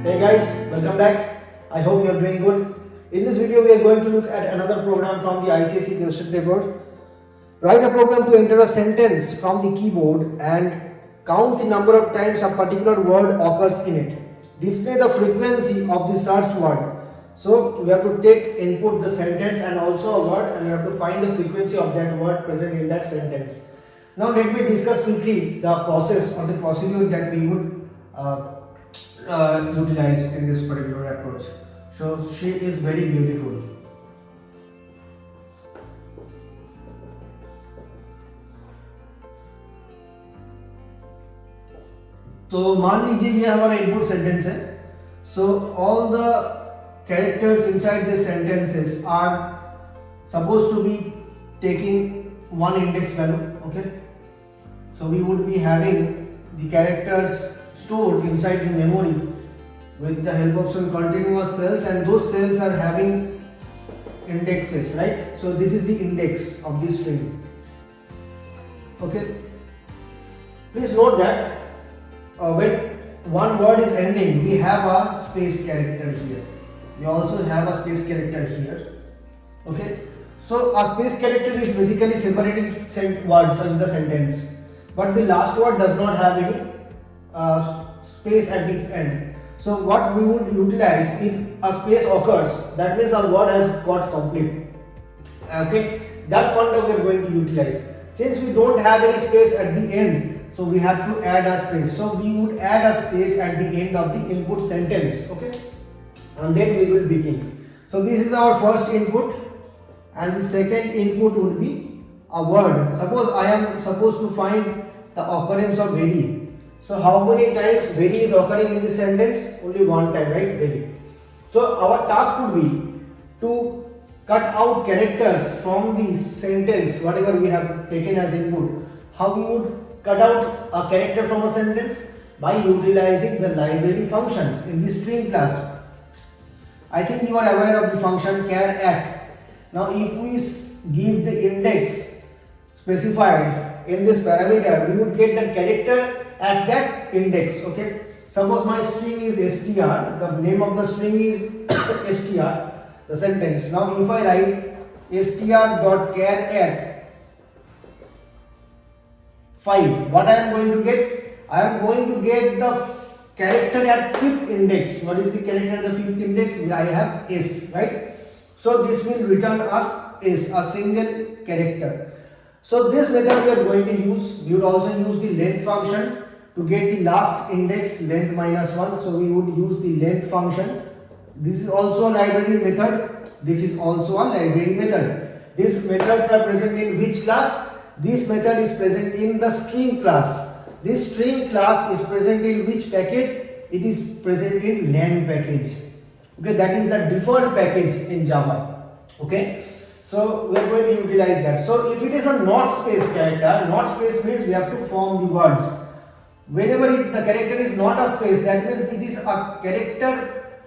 Hey guys, welcome back. I hope you are doing good. In this video, we are going to look at another program from the ICSE question paper. Write a program to enter a sentence from the keyboard and count the number of times a particular word occurs in it. Display the frequency of the searched word. So we have to take input the sentence and also a word, and we have to find the frequency of that word present in that sentence. Now let me discuss quickly the process or the procedure that we would utilize in this particular approach. So she is very beautiful. तो मान लीजिए ये हमारा input sentence है. So all the characters inside this sentences are supposed to be taking one index value. Okay, so we would be having the characters stored inside the memory with the help of some continuous cells, and those cells are having indexes, right? So this is the index of the string. Okay, please note that when one word is ending, we have a space character here. We also have a space character here. Okay, so a space character is basically separating words in the sentence, but the last word does not have any space at its end. So what we would utilize, if a space occurs, that means our word has got complete. Okay, that function we are going to utilize. Since we don't have any space at the end, so we have to add a space. So we would add a space at the end of the input sentence. Okay, and then we will begin. So this is our first input, and the second input would be a word. Suppose I am supposed to find the occurrence of very. So how many times very is occurring in this sentence? Only one time, right? Very. So our task would be to cut out characters from the sentence, whatever we have taken as input. How we would cut out a character from a sentence? By utilizing the library functions in the string class. I think you are aware of the function char at. Now if we give the index specified in this parameter, we would get the character at that index. Okay, suppose my string is str, the name of the string is str, the sentence. Now if I write str.char at 5, what I am going to get? I am going to get the character at 5th index. What is the character at the 5th index? I have s, right? So this will return us s, a single character. So this method we are going to use. We would also use the length function to get the last index, length minus 1. So we would use the length function. This is also a library method. This is also a library method. These methods are present in which class? This method is present in the string class. This string class is present in which package? It is present in len package. Okay, that is the default package in Java. Okay, so we are going to utilize that. So if it is a not space character, not space means we have to form the words. Whenever the character is not a space, that means it is a character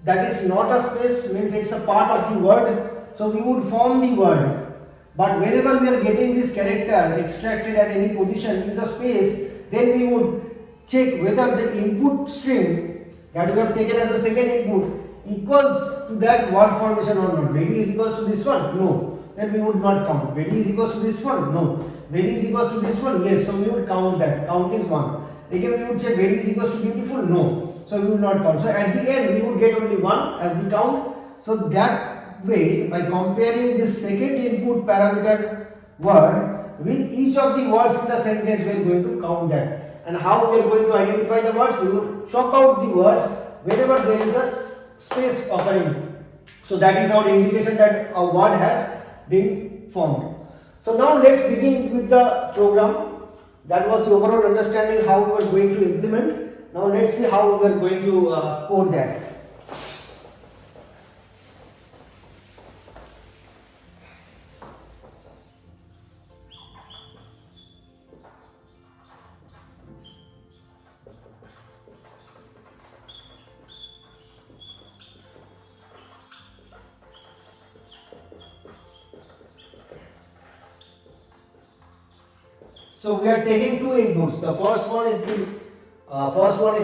that is not a space, means it's a part of the word. So we would form the word. But whenever we are getting this character extracted at any position is a space, then we would check whether the input string that we have taken as a second input equals to that word formation or not. Very is equals to this one? No. Then we would not count. Very is equals to this one? No. Very is equals to this one? Yes. So we would count that. Count is 1. Again we would check very is equals to beautiful? No. So we would not count. So at the end we would get only 1 as the count. So that way, by comparing this second input parameter word with each of the words in the sentence, we are going to count that. And how we are going to identify the words? We would chop out the words whenever there is a space occurring. So that is our indication that a word has been formed. So now let's begin with the program. That was the overall understanding how we are going to implement. Now let's see how we are going to code that. So we are taking two inputs. The first one is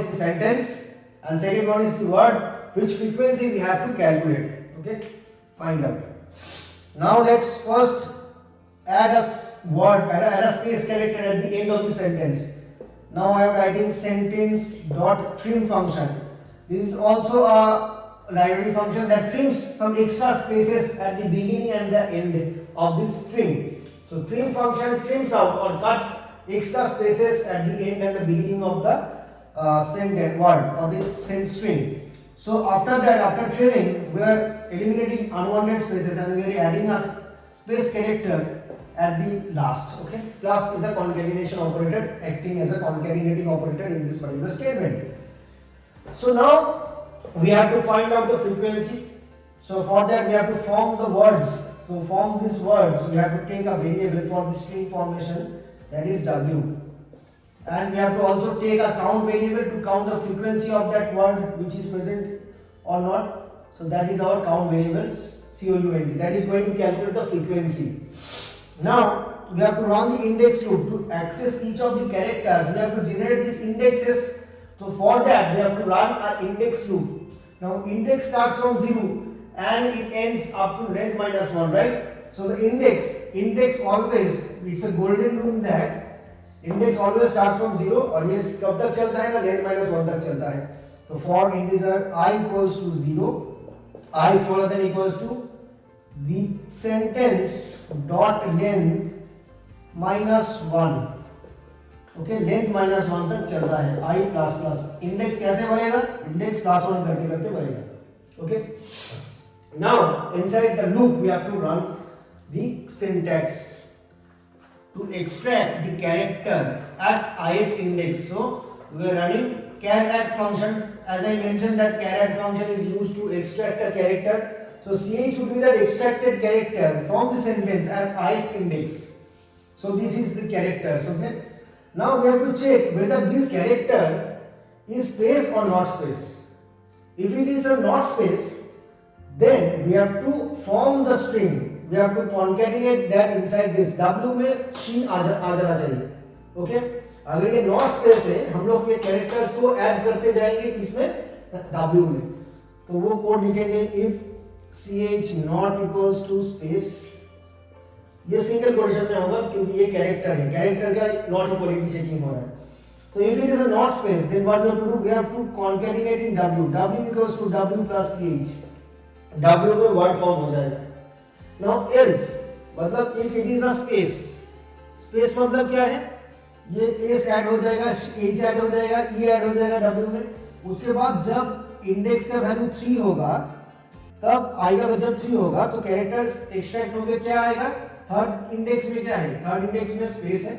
the sentence, and second one is the word which frequency we have to calculate. Okay, find out. Now let's first add a word, add a space character at the end of the sentence. Now I am writing sentence dot trim function. This is also a library function that trims some extra spaces at the beginning and the end of this string. So trim function trims out or cuts extra spaces at the end and the beginning of the sentence word or the string. So after that, after trimming, we are eliminating unwanted spaces and we are adding a space character at the last. Okay, plus is a concatenation operator acting as a concatenating operator in this particular statement. So now we have to find out the frequency. So for that we have to form the words. To form these words, we have to take a variable for the string formation, that is w, and we have to also take a count variable to count the frequency of that word which is present or not. So that is our count variable, count, that is going to calculate the frequency. Now we have to run the index loop to access each of the characters. We have to generate these indexes. So for that we have to run an index loop. Now index starts from 0 and it ends up to length minus 1, right? So the index always, it's a golden rule that index always starts from 0 और ये कब तक चलता है ना, length minus 1 तक चलता है. तो for integer I equals to 0, I smaller than equals to the sentence dot length minus 1. Okay, length minus 1 तक चलता है आई प्लस प्लस. इंडेक्स कैसे बनेगा? इंडेक्स प्लस 1 करते करते बनेगा. Okay, now inside the loop we have to run the syntax to extract the character at ith index. So we are running char add function. As I mentioned that char add function is used to extract a character. So ch would be that extracted character from the sentence at ith index. So this is the characters. Okay, now we have to check whether this character is space or not space. If it is a not space, then we have to form the string. We have to concatenate that inside this. W में she आ जाना चाहिए. Okay, अगर ये not space है, हम लोग ये characters को ऐड करते जाएंगे किसमें? W में. तो वो कोड लिखेंगे if ch not equals to space. ये सिंगल कंडीशन में होगा क्योंकि ये कैरेक्टर है. कैरेक्टर का नॉट इक्वलिटी चेकिंग हो रहा है. तो if it is a not space, then what we have to do? We have to concatenate in W. W equals to W plus ch. W में वर्ड फॉर्म हो जाएगा. Now else मतलब if it is a space, space मतलब क्या है? ये s add हो जाएगा, h ऐड हो जाएगा, e ऐड हो जाएगा w में. उसके बाद जब इंडेक्स का वैल्यू 3 होगा, तब i का जब 3 होगा तो कैरेक्टर्स एक्सट्रैक्ट होके क्या आएगा? थर्ड इंडेक्स में क्या है? थर्ड इंडेक्स में स्पेस है.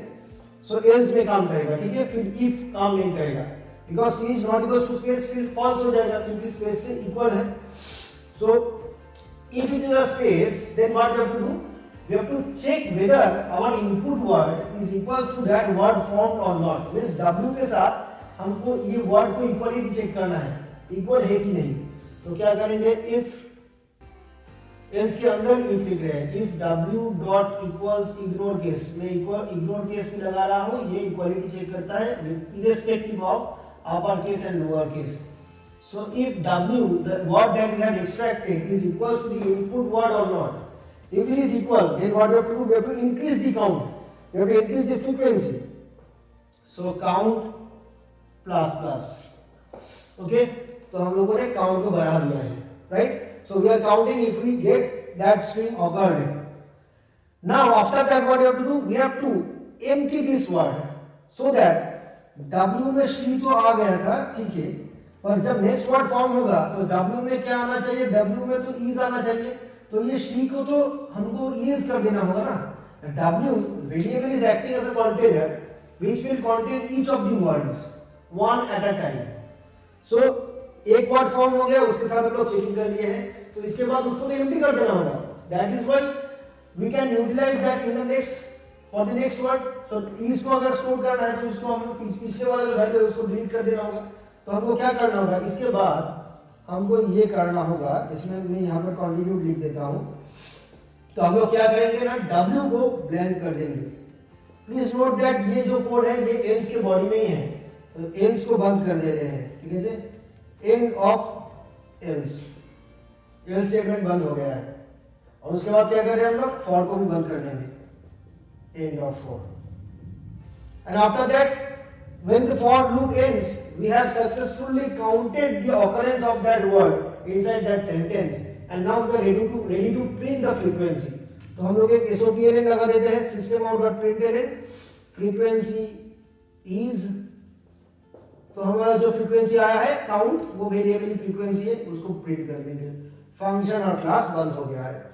सो एल्स में काम करेगा. ठीक है, फिर इफ काम नहीं करेगा because c is not equal to space, फिर फॉल्स हो जाएगा क्योंकि स्पेस से इक्वल है. सो if it is a space, then what we have to do? We have to check whether our input word is equals to that word formed or not. Means W के साथ हमको ये word को equality check करना है, equal है कि नहीं. तो क्या करेंगे? if else के अंदर if लिख रहे हैं. if W dot equals ignore case, मैं ignore case में लगा रहा हूँ, ये equality चेक करता है irrespective of upper case and lower case. So if W, the word that we have extracted, is equal to the input word or not, if it is equal, then what we have to do? We have to increase the count. We have to increase the frequency. So count plus plus. Okay? तो हम लोगों ने count को बढ़ा दिया है, right? So we are counting if we get that string occurred. Now after that, what we have to do? We have to empty this word so that W में C तो आ गया था, ठीक है. पर जब नेक्स्ट वर्ड फॉर्म होगा तो W में क्या आना चाहिए? W में तो is आना चाहिए. तो ये C को तो हमको is कर देना होगा ना. W variable is acting as a container which will contain each of the words one at a time. So एक वर्ड फॉर्म हो गया, उसके साथ हम लोग चेकिंग कर लिए हैं, तो इसके बाद उसको तो एम्प्टी कर देना होगा. That is why we can utilize that in the next for the next word. So is को अगर स्टोर करना है तो इसको हम पिछले वाला जो वैल्यू है उसको डिलीट कर देना होगा. तो हमको क्या करना होगा? इसके बाद हमको ये करना होगा, इसमें मैं यहाँ पर कंटिन्यू लिख देता हूँ. तो हम लोग क्या करेंगे ना, W को ब्लैंक कर देंगे. प्लीज नोट दैट ये जो कोड है ये एल्स के बॉडी में ही है, तो एल्स को बंद कर दे रहे हैं. ठीक है जी, end of else, else statement बंद हो गया है। और उसके बाद क्या कर रहे हैं हम लोग, फॉर को भी बंद कर देंगे, end of for. And after that when the for loop ends, we have successfully counted the occurrence of that word inside that sentence, and now we are ready to print the frequency. तो हम लोग एक SOPLN लगा देते हैं, system out dot println frequency is, तो हमारा जो फ्रीक्वेंसी आया है काउंट, वो वेरिएबल की फ्रीक्वेंसी है, उसको प्रिंट कर देंगे। फंक्शन और क्लास बंद हो गया है।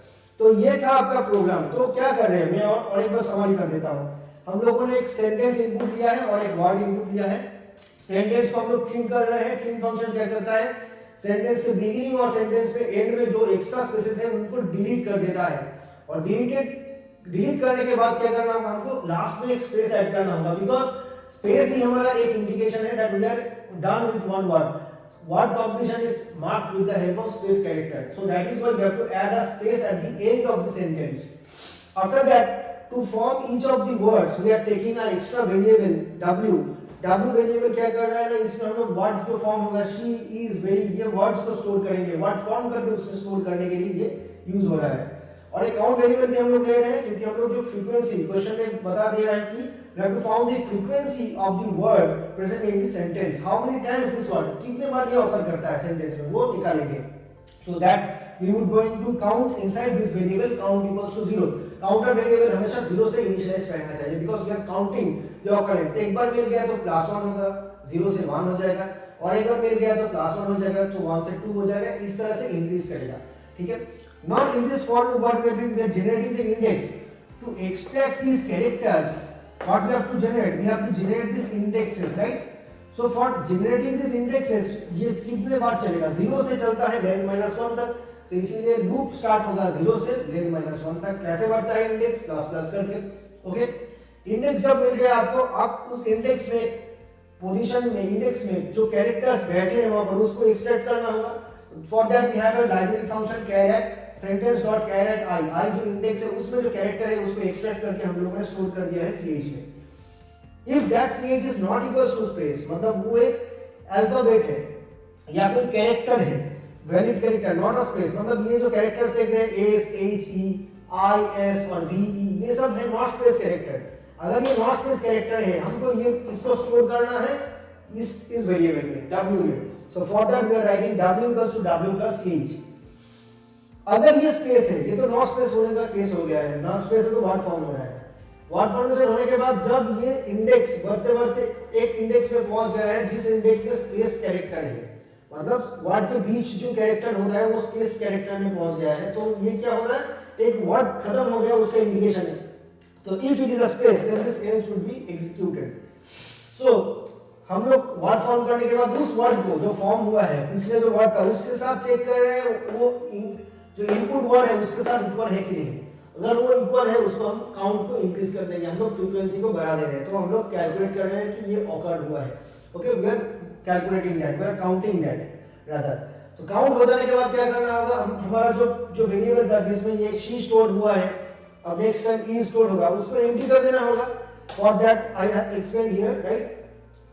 तो ये था आपका प्रोग्राम। तो क्या कर रहे हैं, मैं और एक बार समरी कर देता हूँ। हम लोगों ने एक सेंटेंस इनपुट लिया है और एक वर्ड इनपुट लिया है। सेंटेंस को हम लोग ट्रिम कर रहे हैं। ट्रिम फंक्शन क्या करता है, सेंटेंस के बिगिनिंग और सेंटेंस में एंड में जो एक्स्ट्रा स्पेसेस है उनको डिलीट कर देता है, और डिलीट करने के बाद क्या करना होगा, हमको लास्ट में एक स्पेस ऐड करना होगा, बिकॉज स्पेस ही हमारा एक इंडिकेशन है that we are done with one word. Word completion is marked with the help of space character. So that is why we have to add a space at the end of the sentence. After that, to form each of the words, we are taking an extra variable w. W variable क्या कर रहा है ना, इसमें हम लोग words जो form होगा she is very, ये वर्ड्स को स्टोर करेंगे, वर्ड फॉर्म करके उसमें स्टोर करने के लिए ये यूज हो रहा है। और एक काउंट वेरिएबल भी हम लोग ले रहे हैं, क्योंकि हम लोग जो फ्रीक्वेंसी क्वेश्चन में बता दिया है कि we have to find the frequency of the word present in the sentence. How many times this word, कितने बार ये occur करता है सेंटेंस में, वो निकालेंगे। So that we would going to count inside this variable count equals to 0. Counter variable हमेशा 0 से initialise रहना चाहिए, because we are counting the occurrence. एक बार मिल गया तो +1 होगा, 0 से 1 हो जाएगा, और एक बार मिल गया तो +1 हो जाएगा, तो 1 से 2 हो जाएगा, इस तरह से इंक्रीज करेगा। ठीक है। Now in this for loop what we are doing, we are generating the index. To extract these characters, what we have to generate, we have to generate these indexes, right? So for generating these indexes, ये कितने बार चलेगा, 0 से चलता है length -1 तक, तो इसीलिए loop start होगा 0 से लेंथ -1 तक। कैसे बढ़ता है इंडेक्स, प्लस प्लस करके। ओके, इंडेक्स जब मिल गया आपको, आप उस इंडेक्स में पोजीशन में, इंडेक्स में जो कैरेक्टर्स बैठे हैं वहां पर उसको एक्सट्रैक्ट करना होगा। For that we have a library function char at sentence dot char at i. I जो इंडेक्स है उसमें जो कैरेक्टर है उसको एक्सट्रैक्ट करके हम लोगों ने स्टोर कर दिया है ch में। If that ch is not equals to space, मतलब वो एक अल्फाबेट है या कोई कैरेक्टर है, valid character, not a space, मतलब ये जो कैरेक्टर्स देख रहे हैं S, H, E, I, S और वी, ई, ये सब है नॉट स्पेस कैरेक्टर। अगर ये नॉट स्पेस कैरेक्टर है, हमको ये इसको स्टोर करना है इस वेरिएबल में, w में। So for that we are writing w equals to w plus ch। अगर ये स्पेस है, ये तो नॉट स्पेस होने का केस हो गया है, नॉट स्पेस है तो वर्ड फॉर्म हो रहा है। वर्ड फॉर्मेशन होने के बाद जब ये इंडेक्स बढ़ते बढ़ते एक इंडेक्स में पहुंच गया है जिस इंडेक्स में स्पेस कैरेक्टर है, मतलब वर्ड के बीच जो कैरेक्टर हो रहा है वो स्पेस कैरेक्टर में पहुंच गया है, तो ये क्या हो रहा है, एक वर्ड खत्म हो गया, उसका इंडिकेशन है। तो if it is a space then this else would be executed. So हम लोग वर्ड फॉर्म करने के बाद उस वर्ड को जो फॉर्म हुआ है पिछले जो वर्ड था उसके साथ चेक कर रहे हैं वो जो इनपुट वर्ड है उसके साथ इक्वल है कि नहीं। अगर वो इक्वल है उसको हम काउंट को इंक्रीज कर देंगे, हम लोग फ्रीक्वेंसी को बढ़ा दे रहे हैं, तो हम लोग कैलकुलेट कर रहे हैं कि ये ऑकर्ड हुआ है। Okay, we are calculating that, we are counting that rather. तो काउंट हो जाने के बाद क्या करना होगा, हमारा जो वेरिएबल था जिसमें ये शी स्टोर हुआ है, अब नेक्स्ट टाइम ई स्टोर होगा, उसको एम्प्टी कर देना होगा। For that I have explain here, right.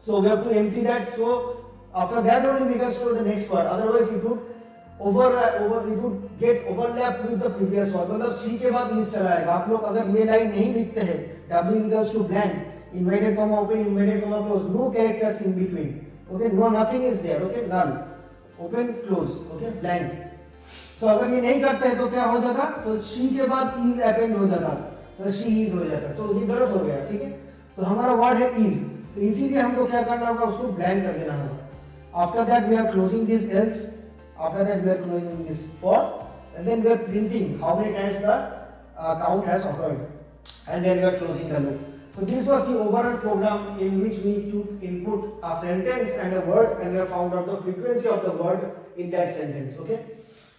So we have to empty that. So after that only we can store the next word. Otherwise it would get overlapped with the previous one. मतलब C के बाद is चला आएगा। आप लोग अगर ये line नहीं लिखते हैं, W equals to blank, inverted comma open, inverted comma close, no characters in between. Okay, no, nothing is there. Okay, null, open, close. Okay, blank. तो अगर ये नहीं करते हैं तो क्या हो जाता, तो C के बाद is append हो जाता, तो she is हो जाता, तो ये गलत हो गया। ठीक है, तो हमारा वर्ड है is, तो इसीलिए हमको क्या करना होगा, उसको ब्लैंक कर देना होगा। After that we are closing this else, after that we are closing this for, and then we are printing how many times the count has occurred, and then we are closing the loop. So this was the overall program in which we took input a sentence and a word and we have found out the frequency of the word in that sentence. Okay,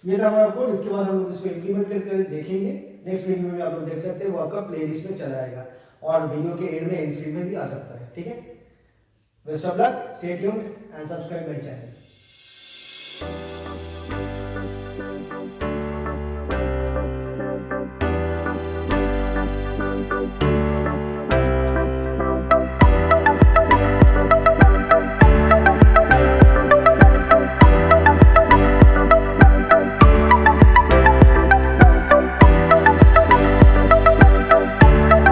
ये था हमारा code. इसके बाद हम लोग इसको implement करके देखेंगे। नेक्स्ट वीडियो में आप लोग देख सकते हैं, वो आपका प्लेलिस्ट में चला आएगा और वीडियो के एंड में एंड स्क्रीन में भी आ सकता है। ठीक है, best of luck, stay tuned and subscribe my channel.